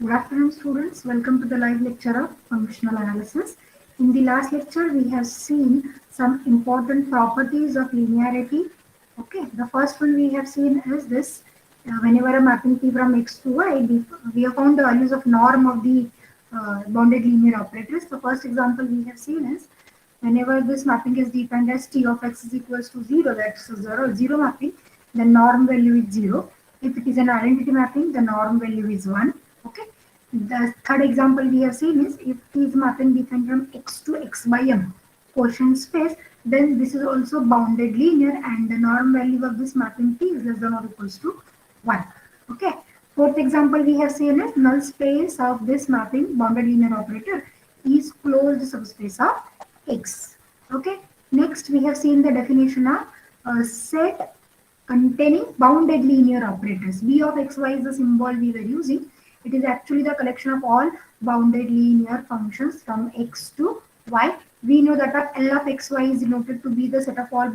Good afternoon, students. Welcome to the live lecture of functional analysis. In the last lecture, we have seen some important properties of linearity. Okay, the first one we have seen is this. Whenever a mapping P from X to Y, we have found the values of norm of the bounded linear operators. The first example we have seen is whenever this mapping is defined as T of X is equals to 0, that's 0 mapping, the norm value is 0. If it is an identity mapping, the norm value is 1. Okay. The third example we have seen is if T is mapping defined from X to X by M quotient space, then this is also bounded linear and the norm value of this mapping T is less than or equals to 1. Okay. Fourth example we have seen is null space of this mapping bounded linear operator is closed subspace of X. Okay. Next we have seen the definition of a set containing bounded linear operators. B of xy is the symbol we were using. It is actually the collection of all bounded linear functions from x to y. We know that L of xy is denoted to be the set of all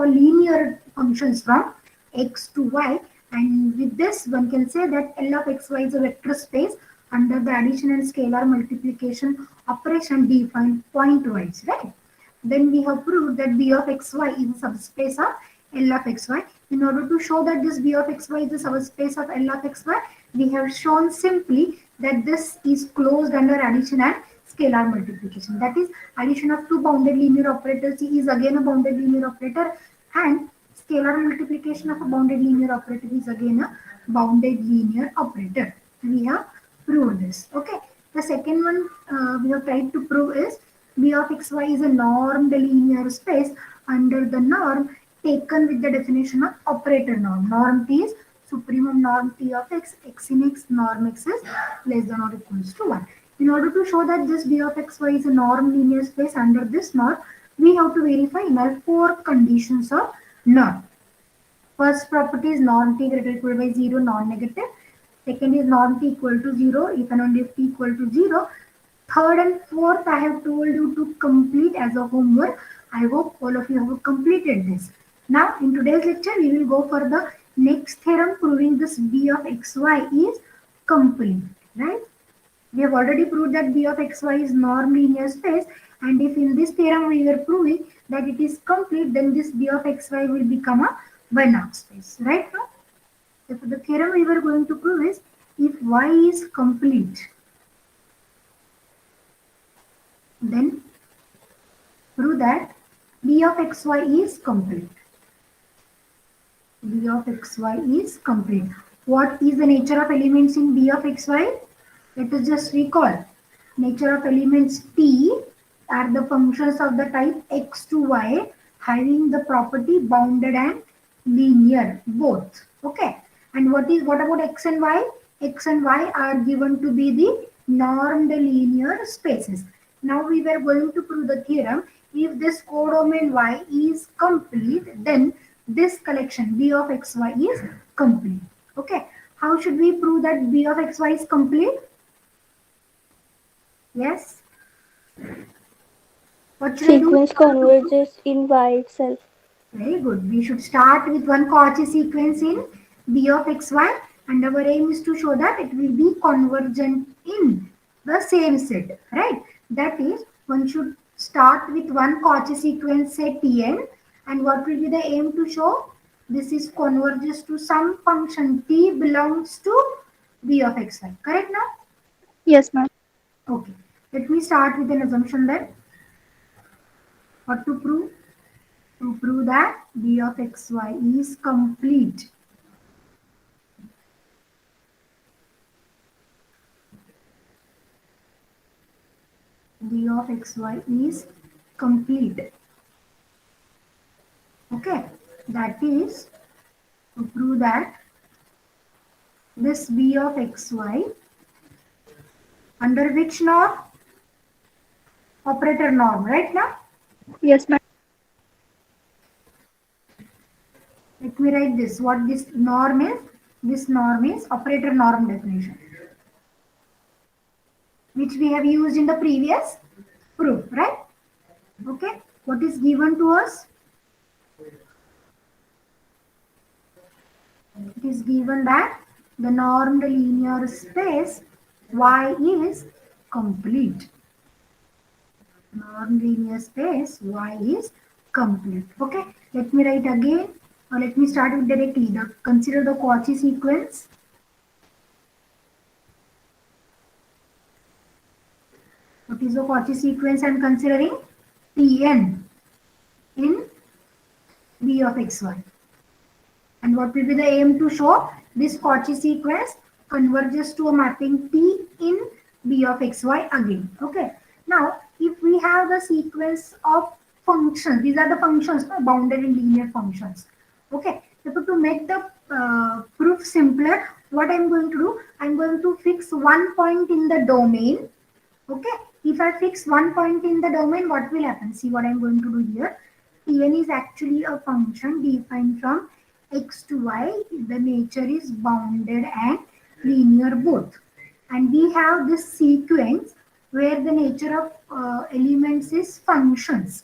linear functions from x to y. And with this, one can say that L of xy is a vector space under the addition and scalar multiplication operation defined pointwise, right? Then we have proved that B of xy is a subspace of L of xy. In order to show that this B of xy is a subspace of L of xy, we have shown simply that this is closed under addition and scalar multiplication. That is, addition of two bounded linear operators is again a bounded linear operator, and scalar multiplication of a bounded linear operator is again a bounded linear operator. We have proved this. Okay. The second one we have tried to prove is B of xy is a normed linear space under the norm taken with the definition of operator norm. Norm T is supremum norm T of x, x in x, norm x is less than or equals to 1. In order to show that this B of xy is a norm linear space under this norm, we have to verify inner four conditions of norm. First property is norm T greater equal by 0, non-negative. Second is norm T equal to 0, if and only if T equal to 0. Third and fourth, I have told you to complete as a homework. I hope all of you have completed this. Now, in today's lecture, we will go for the next theorem proving this B of xy is complete, right? We have already proved that B of xy is norm linear space, and if in this theorem we were proving that it is complete, then this B of xy will become a Banach space, right? Now, if the theorem we were going to prove is if y is complete, then prove that B of xy is complete. B of xy is complete. What is the nature of elements in B of xy? Let us just recall. Nature of elements T are the functions of the type x to y having the property bounded and linear both. Okay. And what about x and y? X and y are given to be the normed linear spaces. Now we were going to prove the theorem. If this codomain y is complete, then this collection B of xy is complete. Okay. How should we prove that B of xy is complete? Yes. What should I do? Sequence converges in Y itself. Very good. We should start with one Cauchy sequence in B of xy, and our aim is to show that it will be convergent in the same set, right? That is, one should start with one Cauchy sequence say Tn, and what will be the aim to show? This is converges to some function T belongs to B of xy. Correct now? Yes, ma'am. Okay. Let me start with an assumption that what to prove? To prove that B of xy is complete. B of xy is complete. Okay, that is to prove that this B of xy under which norm? Operator norm, right now? Yes, ma'am. Let me write this. What this norm is? This norm is operator norm definition, which we have used in the previous proof, right? Okay, what is given to us? It is given that the normed linear space Y is complete. Non-linear space Y is complete. Okay, let me write again, or let me start with directly. Consider the Cauchy sequence. What is the Cauchy sequence I'm considering? Tn in B of xy. And what will be the aim to show? This Cauchy sequence converges to a mapping T in B of xy again. Okay. Now, if we have the sequence of functions, these are the functions, bounded in linear functions. Okay. So to make the proof simpler, what I'm going to do, I'm going to fix one point in the domain. Okay. If I fix one point in the domain, what will happen? See what I'm going to do here. Tn is actually a function defined from x to y. The nature is bounded and linear both. And we have this sequence where the nature of elements is functions.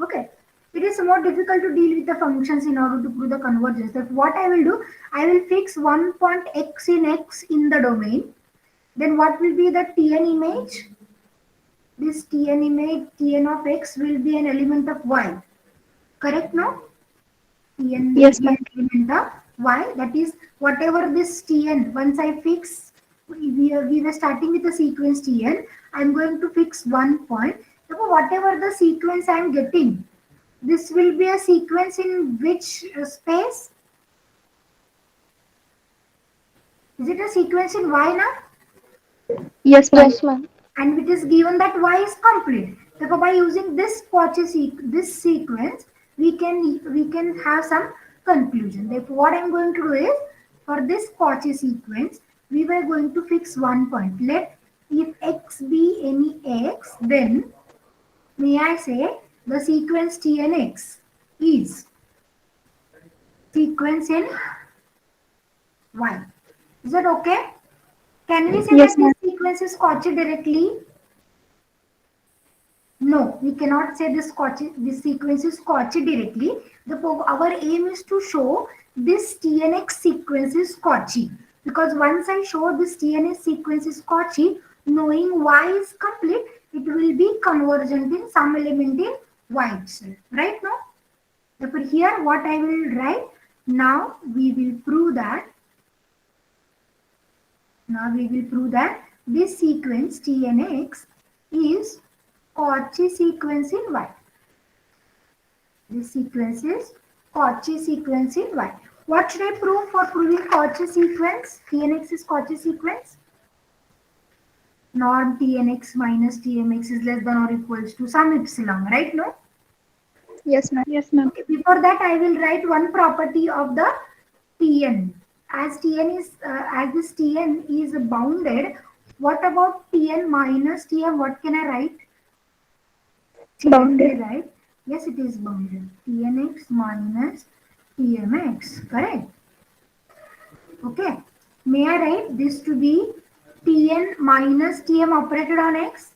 Okay. It is more difficult to deal with the functions in order to prove the convergence. That what I will do, I will fix one point x in the domain. Then what will be the Tn image? This Tn image, Tn of x will be an element of y. Correct now? Tn will Yes, be ma'am. an element of y. That is, whatever this Tn, once I fix, we were starting with the sequence Tn. I'm going to fix one point. Therefore, whatever the sequence I'm getting, this will be a sequence in which space? Is it a sequence in y now? Yes, ma'am. Yes, ma'am. And it is given that y is complete. Therefore, by using this this sequence, we can have some conclusion. Therefore, what I'm going to do is, for this Cauchy sequence, we were going to fix one point. Let if x be any x, then may I say the sequence Tnx is sequence in y. Is that okay? Can we say that Yes, this ma'am. sequence is Cauchy directly? No, we cannot say this sequence is Cauchy directly. Our aim is to show this TNX sequence is Cauchy. Because once I show this TNX sequence is Cauchy, knowing Y is complete, it will be convergent in some element in Y itself. Right now? Therefore, here what I will write, now we will prove that this sequence TNX is Cauchy sequence in Y. This sequence is Cauchy sequence in Y. What should I prove for proving Cauchy sequence? Tnx is Cauchy sequence. Norm Tnx minus Tmx is less than or equals to some epsilon, right? No? Yes, ma'am. Yes, ma'am. Okay. Before that, I will write one property of the Tn. As this Tn is bounded, what about Tn minus Tm? What can I write? Let me Bounded. write. Yes, it is bounded. Tnx minus Tmx. Correct. Okay. May I write this to be Tn minus Tm operated on x?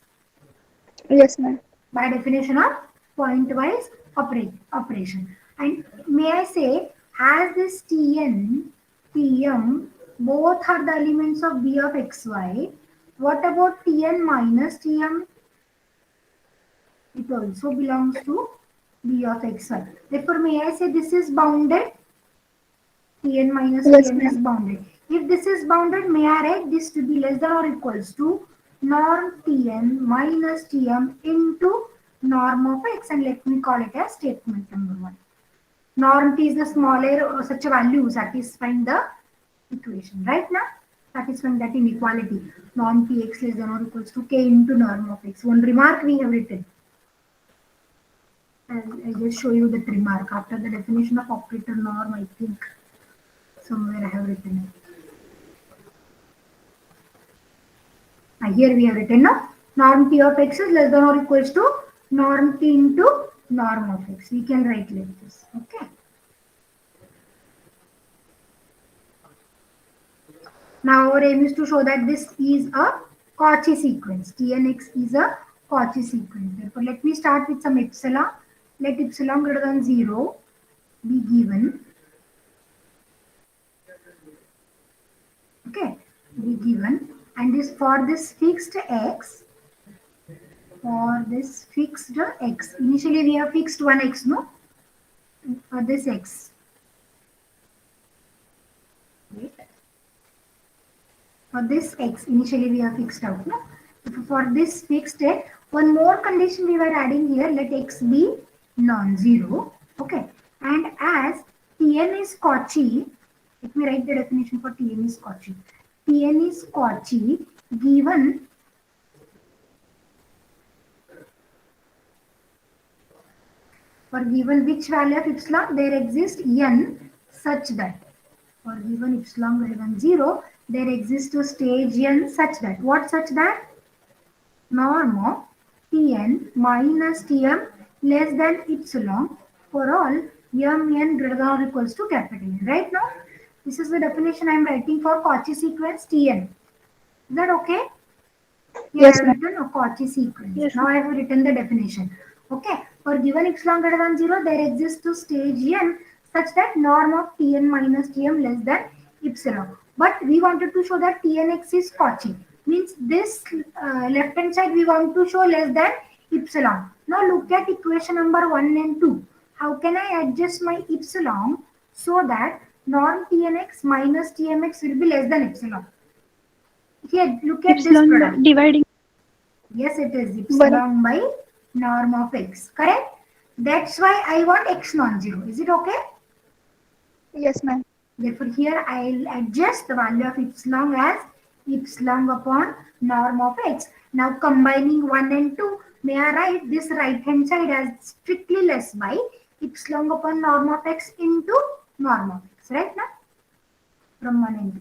Yes, ma'am. By definition of pointwise operation. And may I say, as this Tn, Tm, both are the elements of B of xy, what about Tn minus Tm? It also belongs to B of xy. Therefore, may I say this is bounded? Tn minus Yes, Tm is ma'am. bounded. If this is bounded, may I write this to be less than or equals to norm Tn minus Tm into norm of x, and let me call it as statement number 1. Norm T is the smaller such a value satisfying the equation, right now? Satisfying that inequality. Norm Tx less than or equals to k into norm of x. One remark we have written. I'll just show you the remark after the definition of operator norm, I think. Somewhere I have written it. Here we have written now norm T of x is less than or equals to norm T into norm of x. We can write like this. Okay. Now our aim is to show that this is a Cauchy sequence. Tnx is a Cauchy sequence. Therefore, let me start with some epsilon. Let epsilon greater than 0 be given. Okay, be given. And this for this fixed x, initially we have fixed one x, no? For this x. Wait. For this x, initially we have fixed out, no? For this fixed x, one more condition we were adding here, let x be non-zero, okay? And as Tn is Cauchy, let me write the definition for Tn is Cauchy. Tn is Cauchy given for given which value of epsilon there exists n such that for given epsilon greater than 0 there exists a stage n such that what such that norm of Tn minus Tm less than epsilon for all mn greater than or equals to capital N. Right now, this is the definition I am writing for Cauchy sequence Tn. Is that okay? Here Yes, I have ma'am. written a Cauchy sequence. Yes, Now I have written the definition. Okay. For given epsilon greater than 0, there exists a stage n such that norm of Tn minus Tm less than epsilon. But we wanted to show that Tnx is Cauchy. Means this left hand side we want to show less than epsilon. Now look at equation number 1 and 2. How can I adjust my epsilon so that norm Tnx minus Tmx will be less than epsilon? Here, look at this product. epsilon dividing Yes, it is by epsilon by norm of x. Correct? That's why I want x non-zero. Is it okay? yes, ma'am. Therefore, here I'll adjust the value of epsilon as epsilon upon norm of x. Now, combining 1 and 2, may I write this right hand side as strictly less by epsilon upon norm of x into norm of x. Right now? From 1 and 2.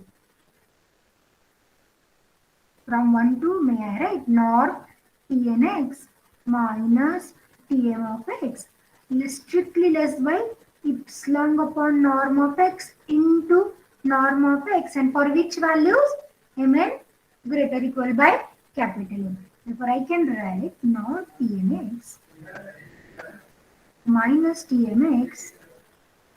From 1 to may I write norm Tnx minus Tm of x strictly less by epsilon upon norm of x into norm of x, and for which values mn greater equal by capital M. Therefore I can write norm Tnx minus Tmx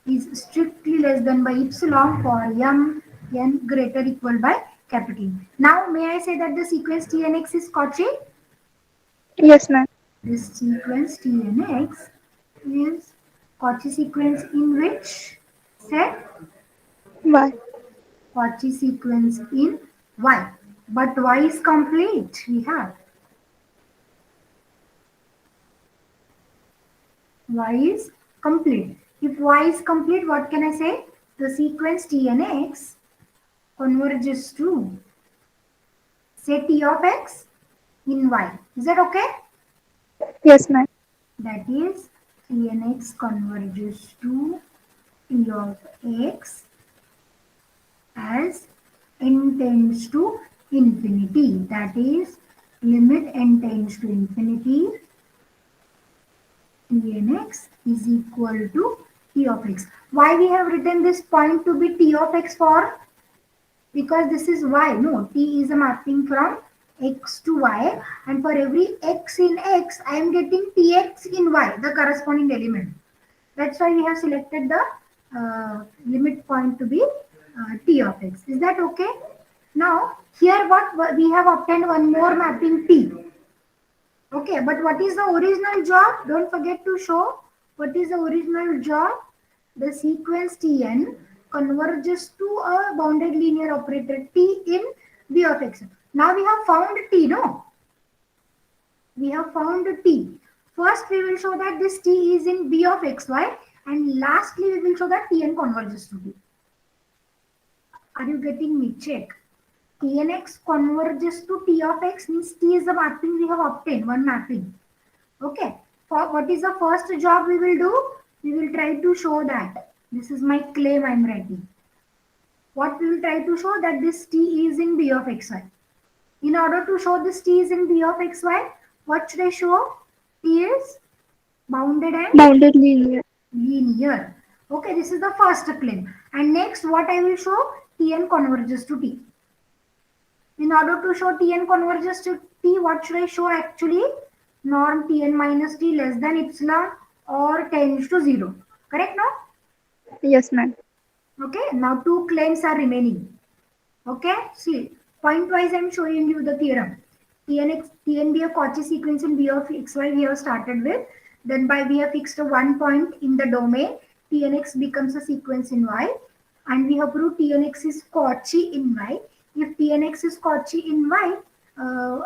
is strictly less than by epsilon for n greater equal by capital M. Now may I say that the sequence Tnx is Cauchy? Yes, ma'am. This sequence Tnx is Cauchy sequence in which set? Why? Cauchy sequence in Y. But Y is complete. We have Y is complete. If Y is complete, what can I say? The sequence Tnx converges to say T of x in Y. Is that okay? Yes, ma'am. That is Tnx converges to T of x as n tends to infinity. That is limit n tends to infinity. Tnx is equal to T of x. Why we have written this point to be T of x for? Because this is y. No, T is a mapping from x to y, and for every x in x, I am getting Tx in y, the corresponding element. That's why we have selected the limit point to be T of x. Is that okay? Now, here what we have obtained one more mapping T. Okay, but what is the original job? Don't forget to show what is the original job. The sequence Tn converges to a bounded linear operator T in V of x. Now we have found T, no? We have found T. First we will show that this T is in B of xy, and lastly we will show that Tn converges to T. Are you getting me? Check. Tnx converges to T of x means T is the mapping we have obtained, one mapping. Okay. For what is the first job we will do? We will try to show that. This is my claim I am writing. What we will try to show that this T is in B of xy. In order to show this T is in B of xy, what should I show? T is bounded and Bounded linear. linear. Okay, this is the first claim. And next what I will show? Tn converges to T. In order to show Tn converges to T, what should I show actually? Norm Tn minus T less than epsilon or tends to 0. Correct now? Yes, ma'am. Okay, now two claims are remaining. Okay, see. Point wise, I'm showing you the theorem. Tn be a Cauchy sequence in V of xy we have started with. Then by we have fixed a one point in the domain, Tnx becomes a sequence in y. And we have proved Tnx is Cauchy in y. If Tnx is Cauchy in y,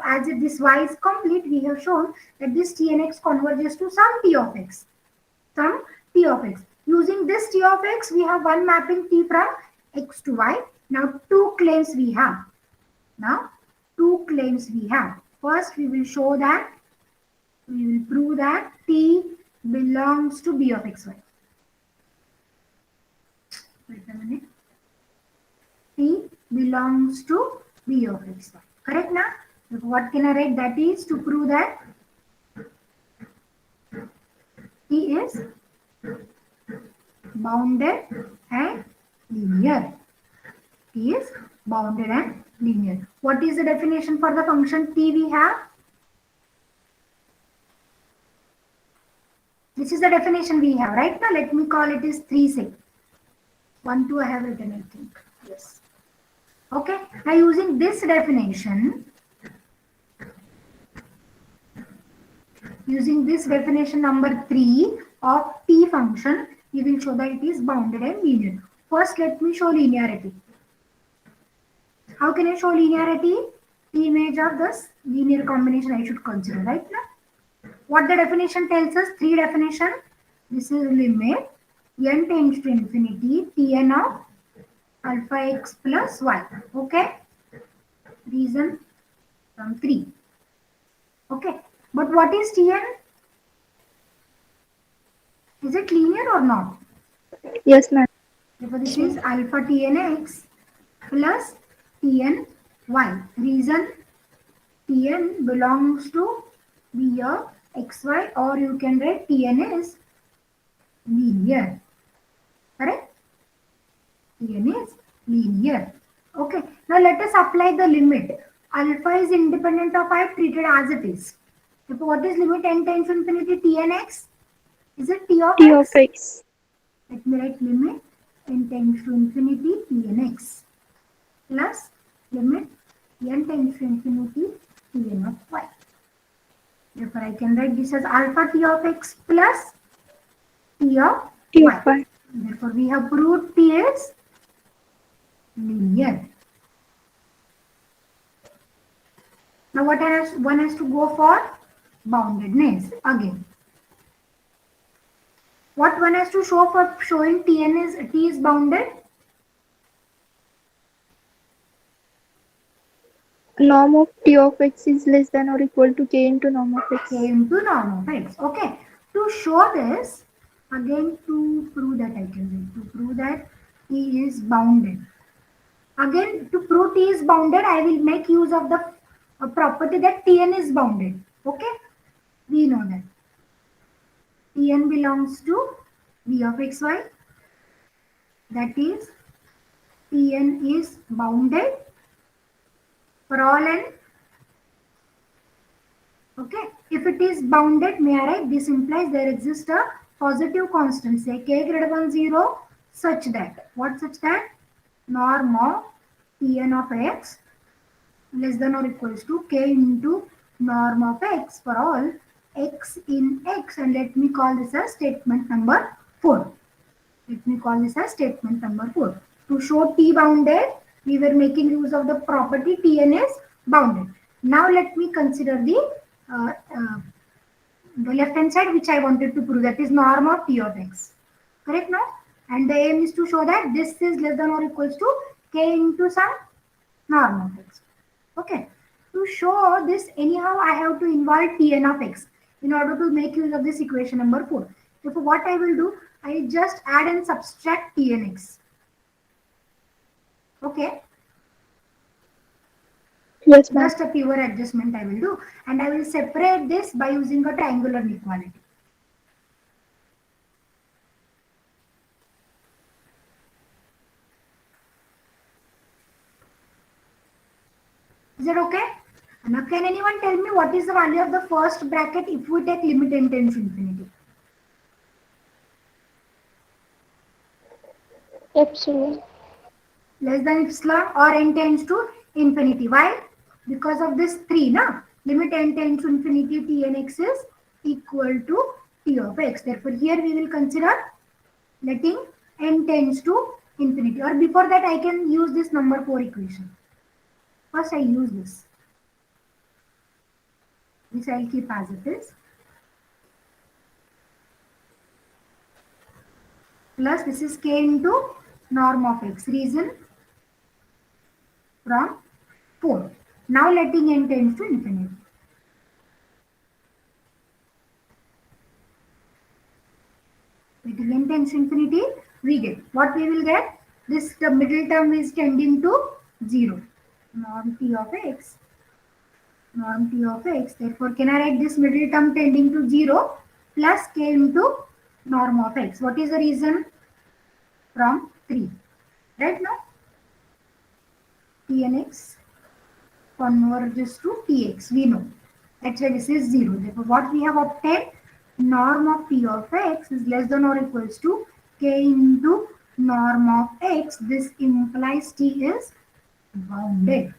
as if this y is complete, we have shown that this Tnx converges to some t of x. Some t of x. Using this t of x, we have one mapping t from x to y. Now two claims we have. First, we will show that, we will prove that T belongs to B of xy. Wait a minute. T belongs to B of xy. Correct now? What can I write? That is to prove that T is bounded and linear. T is bounded and linear. What is the definition for the function T we have? This is the definition we have. Right now, let me call it as 3 say. 1, 2 I have written, I think. Yes. Okay. Now using this definition, number 3 of T function, we will show that it is bounded and linear. First, let me show linearity. How can I show linearity? The image of this linear combination I should consider, right now. What the definition tells us? 3 definition. This is limit n tends to infinity Tn of alpha x plus y. Okay. Reason from 3. Okay. But what is Tn? Is it linear or not? Yes, ma'am. Therefore, this is alpha Tnx plus Tn y. Reason Tn belongs to B of xy, or you can write Tn is linear. Correct? Tn is linear. Okay. Now let us apply the limit. Alpha is independent of I, treated as it is. Therefore, what is limit n tends to infinity Tnx? Is it T of T x? of x. Let me write limit n tends to infinity Tnx plus limit n tends to infinity Tn of y. Therefore, I can write this as alpha T of x plus T of T y. of y. Therefore, we have proved T is linear. Now, what one has to go for? Boundedness again. What one has to show for showing T is bounded? Norm of T of x is less than or equal to k into norm of x. K into norm of x. Okay. To show this, again to prove that I can say, to prove that T is bounded. Again, to prove T is bounded, I will make use of the property that Tn is bounded. Okay. We know that Tn belongs to V of xy. That is, Tn is bounded for all n. Okay. If it is bounded, may I write? This implies there exists a positive constant, say k greater than 0, such that, what such that? Norm of Tn of x less than or equals to k into norm of x for all x in x, and let me call this as statement number 4. To show T bounded, we were making use of the property Tn is bounded. Now let me consider the left hand side, which I wanted to prove, that is norm of T of x. Correct now? And the aim is to show that this is less than or equals to k into some norm of x. Okay. To show this, anyhow, I have to involve Tn of x in order to make use of this equation number 4. Therefore, what I will do, I just add and subtract Tnx. Okay. Yes, ma'am. Just a pure adjustment I will do, and I will separate this by using a triangular inequality. Is that okay? Now, can anyone tell me what is the value of the first bracket if we take limit n tends to infinity? Epsilon. Less than epsilon or n tends to infinity. Why? Because of this 3, na? Limit n tends to infinity, Tn x is equal to T of x. Therefore, here we will consider letting n tends to infinity. Or before that, I can use this number 4 equation. First, I use this. This I'll keep as it is. Plus, this is k into norm of x. Reason from 4. Now, letting n tends to infinity. Letting n tends to infinity, we get. What we will get? This the middle term is tending to 0. Norm t of x. Norm t of x. Therefore, can I write this middle term tending to 0 plus k into norm of x? What is the reason? From 3. Right now? T and x converges to tx. We know. That's why this is 0. Therefore, what we have obtained? Norm of t of x is less than or equals to k into norm of x. This implies t is bounded.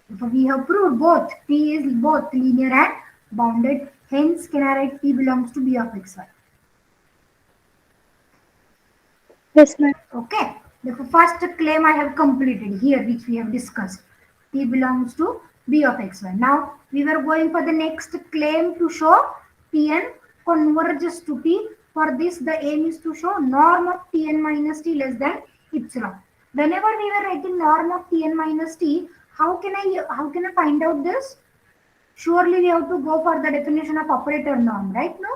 Therefore, we have proved both t is both linear and bounded. Hence, can I write t belongs to b of xy? Yes, ma'am. Okay. The first claim I have completed here, which we have discussed. T belongs to b of xy. Now, we were going for the next claim to show Tn converges to t. For this, the aim is to show norm of Tn minus t less than epsilon. Whenever we were writing norm of Tn minus t, how can I find out this? Surely we have to go for the definition of operator norm, right? No?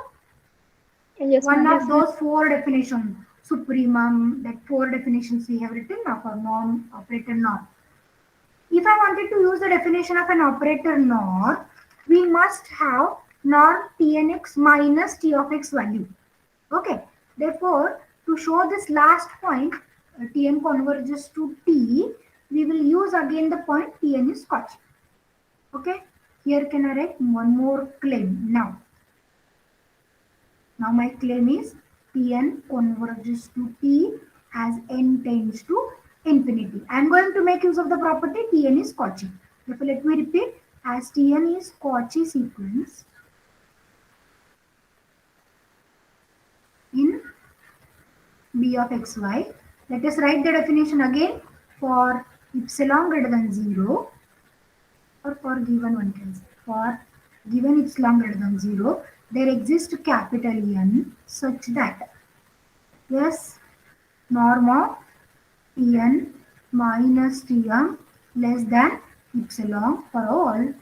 Yes, One ma'am. of those 4 definitions, supremum, that 4 definitions we have written now for norm, operator norm. If I wanted to use the definition of an operator norm, we must have norm Tnx minus T of x value. Okay. Therefore, to show this last point, Tn converges to T, we will use again the point Tn is Cauchy. Okay. Here can I write one more claim now. Now my claim is Tn converges to T as n tends to infinity. I am going to make use of the property Tn is Cauchy. Therefore, let me repeat, as Tn is Cauchy sequence in b of xy. Let us write the definition again for epsilon greater than 0, or for given one can say for given epsilon greater than 0, there exists capital N such that yes, norm of Tn minus Tm less than epsilon for all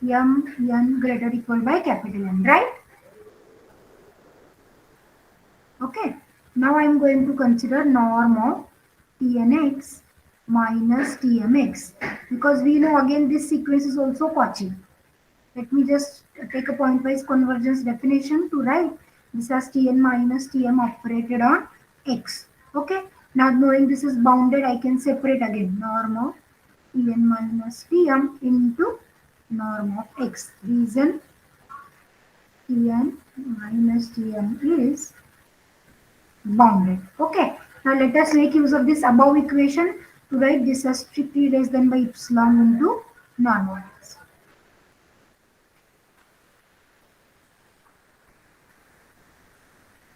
m n greater or equal by capital N, right? Okay. Now I am going to consider norm of Tnx minus Tmx, because we know again this sequence is also Cauchy. Let me just take a pointwise convergence definition to write this as Tn minus Tm operated on x. Okay. Now knowing this is bounded, I can separate again norm of Tn minus Tm into norm of x. Reason Tn minus Tm is bounded. Okay. Now let us make use of this above equation to write this as strictly less than by epsilon into norm of x.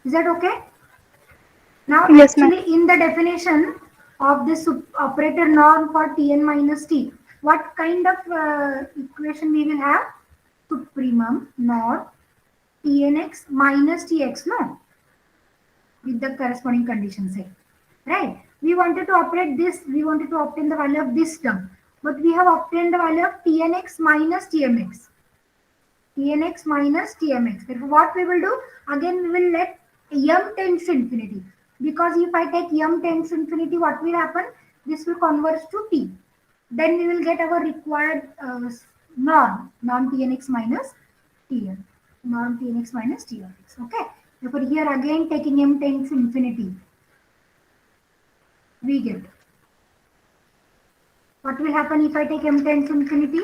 Is that okay? Now Yes, ma'am. actually in the definition of this operator norm for Tn minus T, what kind of equation we will have? Supremum not Tnx minus Tx, no? With the corresponding condition set. Right? We wanted to operate this, we wanted to obtain the value of this term. But we have obtained the value of Tnx minus Tmx. Tnx minus Tmx. Therefore, what we will do? Again, we will let m tends to infinity. Because if I take m tends to infinity, what will happen? This will converge to t. Then we will get our required norm Tnx minus Tn. Norm Tnx minus Tnx. Okay. Therefore, here again taking m tends to infinity, we get. What will happen if I take m tends to infinity?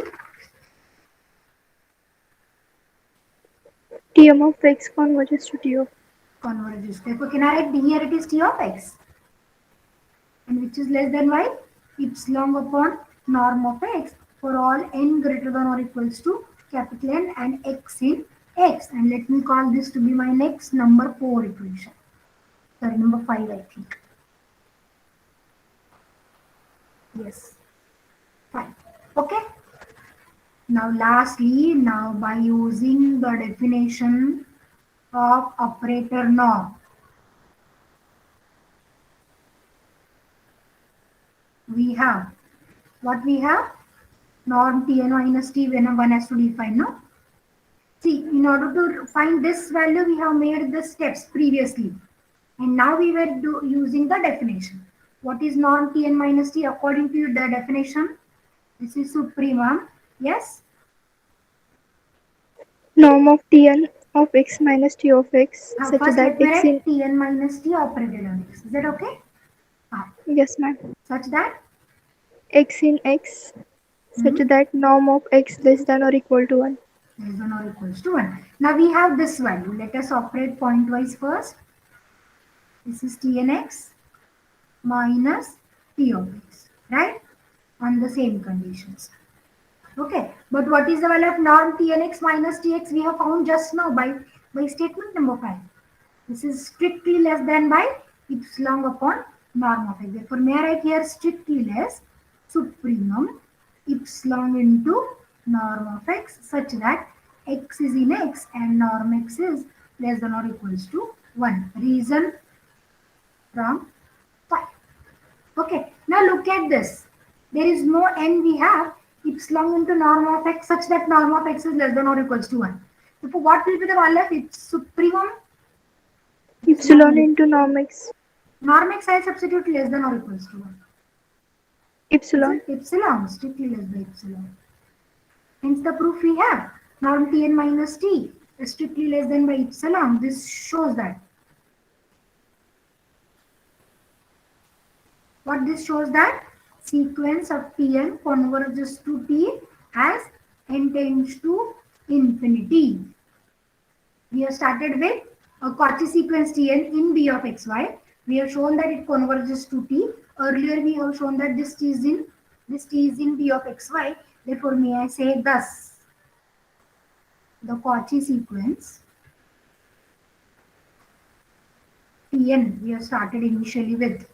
Tm of x converges to T of Converges. Therefore, can I write here it is T of x? And which is less than y? Epsilon upon norm of x for all n greater than or equals to capital N and x in x. And let me call this to be my next number 4 equation. Sorry, number 5 I think. Yes, 5. Okay. Now lastly, now by using the definition of operator norm, we have what we have? Norm Tn minus T when one has to define, no? See, in order to find this value, we have made the steps previously. And now we were using the definition. What is norm Tn minus T according to the definition? This is supremum. Yes? Norm of Tn of x minus T of x Now such first that let me x in write Tn minus T operated on x. Is that okay? yes ma'am Such that x in x such hmm, that norm of x less than or equal to 1. less than or equals to 1. Now we have this value. Let us operate pointwise first. This is Tnx minus T of x, right? On the same conditions. Okay, but what is the value of norm Tnx minus Tx we have found just now by statement number 5. This is strictly less than by epsilon upon norm of x. Therefore, may I write here strictly less supremum epsilon into norm of x such that x is in x and norm x is less than or equals to 1. Reason from 5. Okay, now look at this. There is no n we have epsilon into norm of x such that norm of x is less than or equals to 1. Therefore, what will be the value of its supremum? Epsilon Epsilon. into norm x. Norm x I substitute less than or equals to 1. Is Epsilon. it epsilon? Strictly less by epsilon. Hence the proof we have. Norm Tn minus T is strictly less than by epsilon. This shows that. What this shows that sequence of Tn converges to T as n tends to infinity. We have started with a Cauchy sequence Tn in B of xy. We have shown that it converges to T. Earlier we have shown that this T is in B of xy. Therefore, may I say thus the Cauchy sequence Tn we have started initially with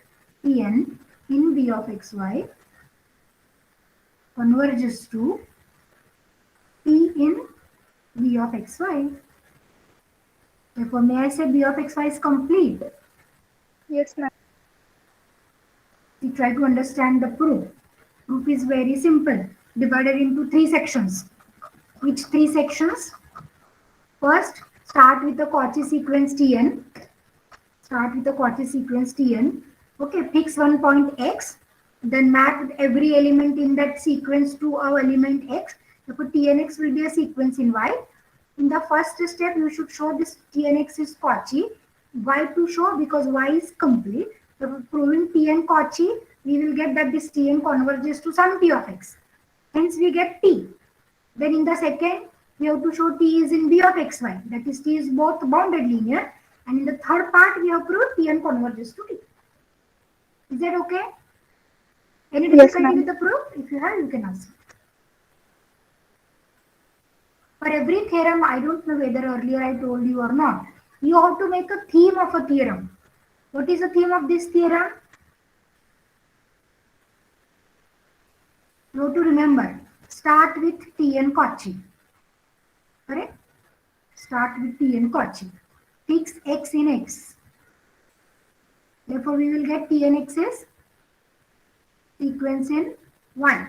Tn in B of xy converges to T in B of xy. Therefore, may I say B of xy is complete? Yes ma'am. We try to understand the proof. Proof is very simple, divided into 3 sections. Which 3 sections? First, start with the Cauchy sequence Tn. Start with the Cauchy sequence Tn. Okay, fix one point x. Then map every element in that sequence to our element x. Therefore, Tnx will be a sequence in y. In the first step, you should show this Tnx is Cauchy. Why to show? Because y is complete. Therefore, proving Tn Cauchy, we will get that this Tn converges to some t of x. Hence, we get t. Then in the second, we have to show t is in b of xy. That is, t is both bounded linear. And in the third part, we have proved Tn converges to t. Is that okay? Any Yes difficulty ma'am. with the proof? If you have, you can ask. For every theorem, I don't know whether earlier I told you or not, you have to make a theme of a theorem. What is the theme of this theorem? You have to remember, start with Tn Cauchy. Correct? Start with Tn Cauchy. Fix x in x. Therefore, we will get Tnx is sequence in y.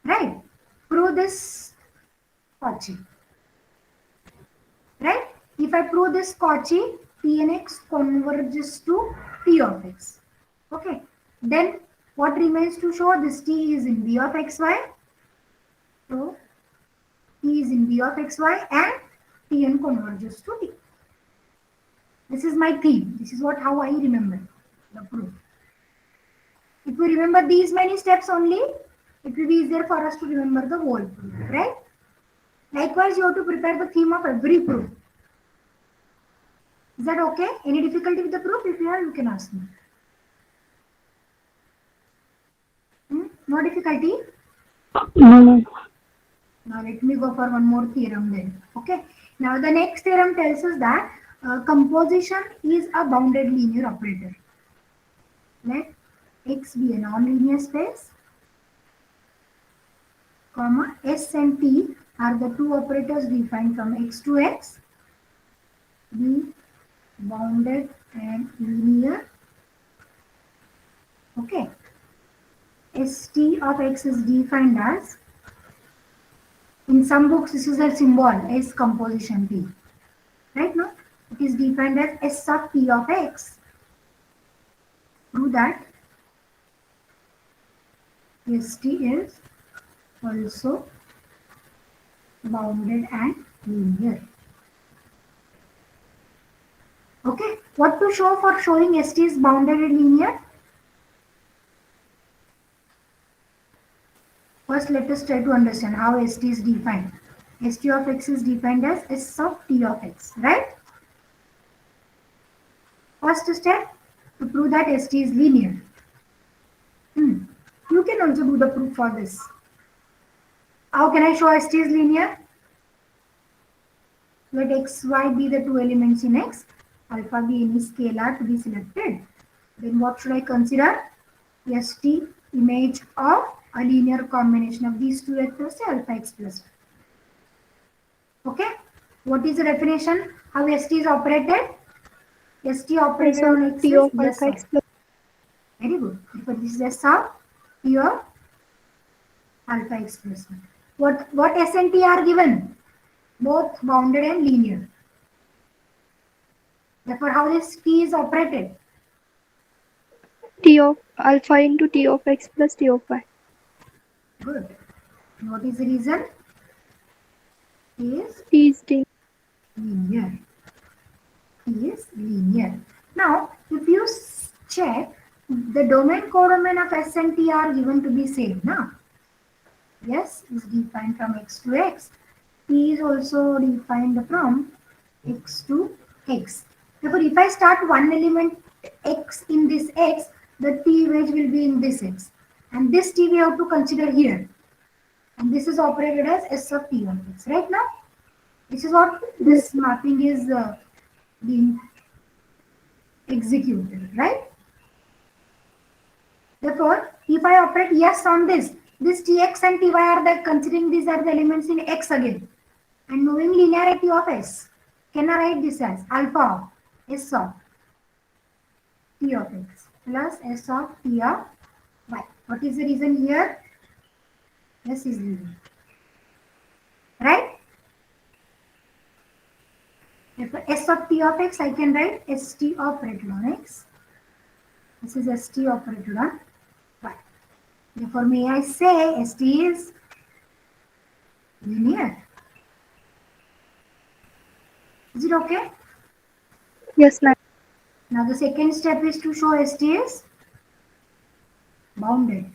Right? Prove this Cauchy. Right? If I prove this Cauchy, Tnx converges to T of x. Okay. Then what remains to show? This T is in B of xy. So T is in B of xy and Tn converges to T. This is my theme. This is how I remember the proof. If we remember these many steps only, it will be easier for us to remember the whole proof, right? Likewise, you have to prepare the theme of every proof. Is that okay? Any difficulty with the proof? If you have, you can ask me. No difficulty? No, ma'am. Now let me go for one more theorem then. Okay. Now the next theorem tells us that composition is a bounded linear operator. Let X be a non-linear space, comma S and T are the two operators defined from X to X, be bounded and linear. Okay. St of X is defined as, in some books this is a symbol S composition T. Right now it is defined as S of T of X. Prove that St is also bounded and linear. Okay, what to show for showing St is bounded and linear? First, let us try to understand how St is defined. St of X is defined as S of T of X, right? First step, to prove that St is linear. You can also do the proof for this. How can I show St is linear? Let x, y be the two elements in X, alpha be any scalar to be selected. Then what should I consider? St image of a linear combination of these two vectors, say alpha x plus 1. Okay. What is the definition? How St is operated? St operated S of on X T is of yes alpha of. x plus. Very good. Because this is S of T of alpha x plus 1. What S and T are given? Both bounded and linear. Therefore, how this T is operated? T of alpha into T of X plus T of Y. Good. And what is the reason? T is T is T. linear. T is linear. Now, if you check, the domain codomain of S and T are given to be same. Now, S is defined from X to X. T is also defined from X to X. Therefore, if I start one element X in this X, the T image will be in this X. And this T we have to consider here. And this is operated as S of T of X. Right now, this is what this mapping is being executed, right? Therefore, if I operate yes on this Tx and Ty are the considering these are the elements in X again. And knowing linearity of S, can I write this as alpha of S of T of X plus S of T of Y. What is the reason here? S is linear. Right? Therefore, S of T of X, I can write St operated on X. This is St operated on Y. Therefore, may I say St is linear? Is it okay? Yes, ma'am. Now, the second step is to show St is bounded.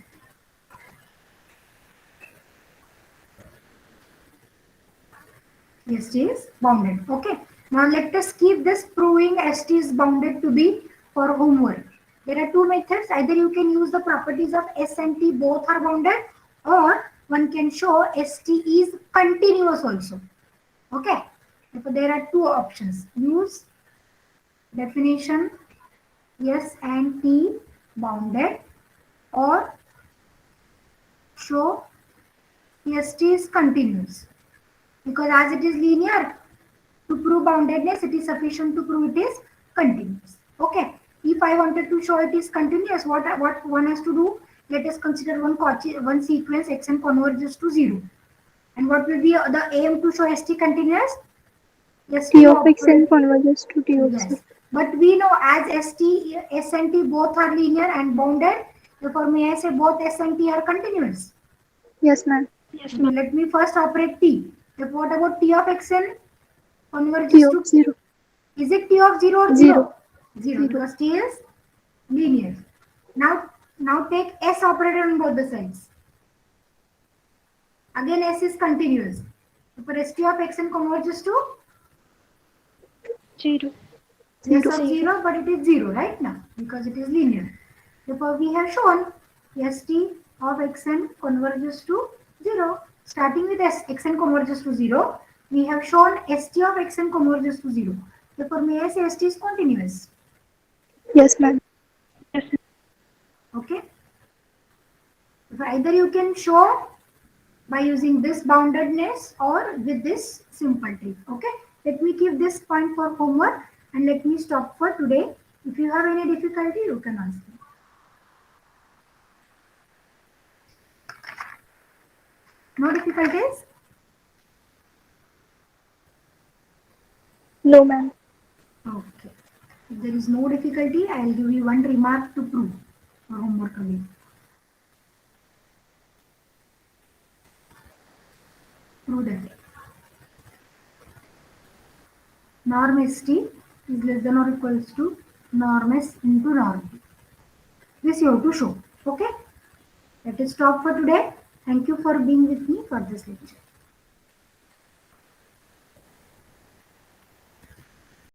St is bounded. Okay. Now, let us keep this proving St is bounded to be for homework. There are two methods. Either you can use the properties of S and T, both are bounded, or one can show St is continuous also. Okay. Therefore, there are two options. Use definition S and T bounded, or show St is continuous. Because as it is linear, to prove boundedness, it is sufficient to prove it is continuous. Okay. If I wanted to show it is continuous, what one has to do? Let us consider one sequence xn converges to 0. And what will be the aim to show St continuous? T of X n converges to T of Z. Yes. But we know as S and T both are linear and bounded. Therefore, may I say both S and T are continuous? Yes, ma'am. Let me first operate T. Therefore, what about T of Xn converges T of to? 0. Is it T of 0 or 0? 0, because T is linear. Now take S operator on both the sides. Again, S is continuous. Therefore, St of Xn converges to 0. S of 0, but it is 0 right now because it is linear. Therefore, we have shown St of Xn converges to 0. Starting with xn converges to 0, we have shown st of xn converges to 0. Therefore, may I say st is continuous. Yes, ma'am. Okay. So either you can show by using this boundedness or with this simple trick. Okay. Let me keep this point for homework and let me stop for today. If you have any difficulty, you can ask me. No difficulties? No, ma'am. Okay. If there is no difficulty, I will give you one remark to prove for homework again. Prove that norm st is less than or equals to norm s into norm t. This you have to show. Okay. Let us stop for today. Thank you for being with me for this lecture.